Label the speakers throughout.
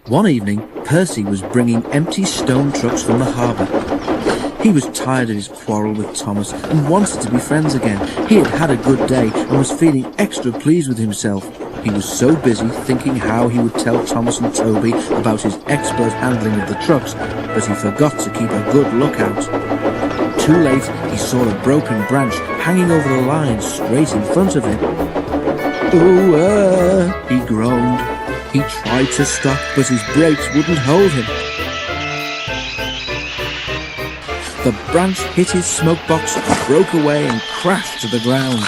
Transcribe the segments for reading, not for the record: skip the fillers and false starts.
Speaker 1: One evening, Percy was bringing empty stone trucks from the harbour. He was tired of his quarrel with Thomas and wanted to be friends again. He had had a good day and was feeling extra pleased with himself. He was so busy thinking how he would tell Thomas and Toby about his expert handling of the trucks that he forgot to keep a good lookout. Too late, he saw a broken branch hanging over the line straight in front of him. "Ooh, he groaned. He tried to stop, but his brakes wouldn't hold him. The branch hit his smoke box, broke away and crashed to the ground.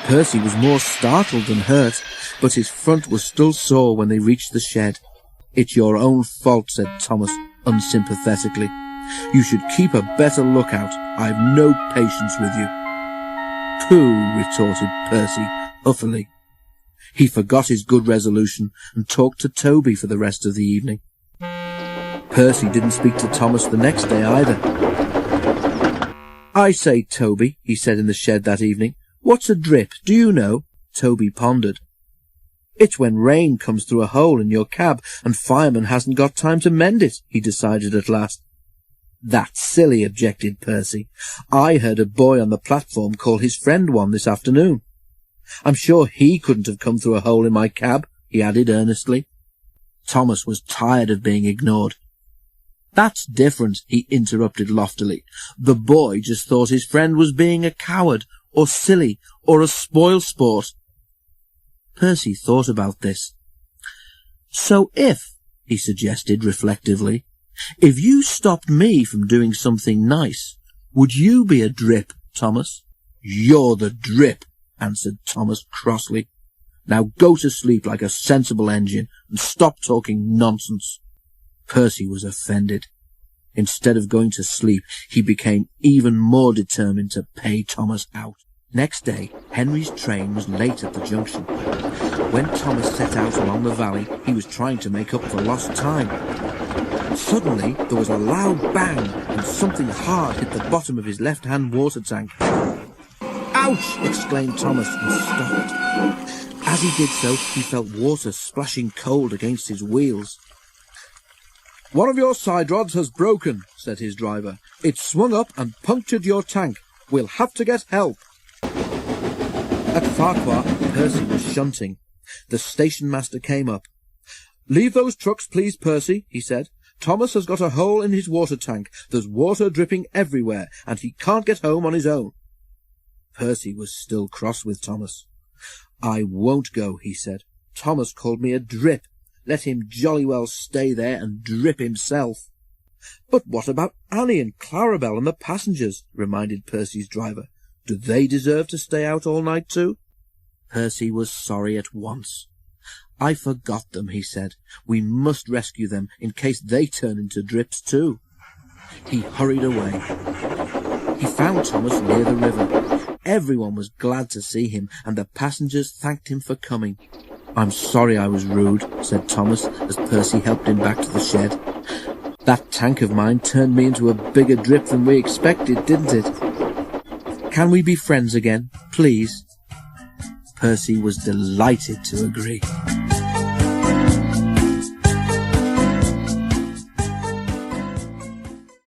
Speaker 1: Percy was more startled than hurt, but his front was still sore when they reached the shed. "It's your own fault," said Thomas unsympathetically. "You should keep a better lookout. I've no patience with you." "Pooh," retorted Percy huffily. He forgot his good resolution and talked to Toby for the rest of the evening. Percy didn't speak to Thomas the next day either. "I say, Toby," he said in the shed that evening, "what's a drip, do you know?" Toby pondered. "It's when rain comes through a hole in your cab and fireman hasn't got time to mend it," he decided at last. "That's silly," objected Percy. "I heard a boy on the platform call his friend one this afternoon. I'm sure he couldn't have come through a hole in my cab," he added earnestly. Thomas was tired of being ignored. "That's different," he interrupted loftily. "The boy just thought his friend was being a coward, or silly, or a spoil-sport." Percy thought about this. "So if," he suggested reflectively, "if you stopped me from doing something nice, would you be a drip, Thomas?" "You're the drip," answered Thomas crossly. "Now go to sleep like a sensible engine and stop talking nonsense." Percy was offended. Instead of going to sleep, he became even more determined to pay Thomas out. Next day, Henry's train was late at the junction. When Thomas set out along the valley, he was trying to make up for lost time. Suddenly, there was a loud bang, and something hard hit the bottom of his left-hand water tank. "Ouch!" exclaimed Thomas and stopped. As he did so, he felt water splashing cold against his wheels. "One of your side rods has broken," said his driver. "It's swung up and punctured your tank. We'll have to get help." At Farquhar, Percy was shunting. The station master came up. "Leave those trucks, please, Percy," he said. "Thomas has got a hole in his water tank. There's water dripping everywhere, and he can't get home on his own." Percy was still cross with Thomas. "I won't go," he said. "Thomas called me a drip. Let him jolly well stay there and drip himself." "But what about Annie and Clarabelle and the passengers?" reminded Percy's driver. "Do they deserve to stay out all night too?" Percy was sorry at once. "I forgot them," he said. "We must rescue them in case they turn into drips too." He hurried away. He found Thomas near the river. Everyone was glad to see him, and the passengers thanked him for coming. "I'm sorry I was rude," said Thomas as Percy helped him back to the shed. "That tank of mine turned me into a bigger drip than we expected, didn't it? Can we be friends again, please?" Percy was delighted to agree.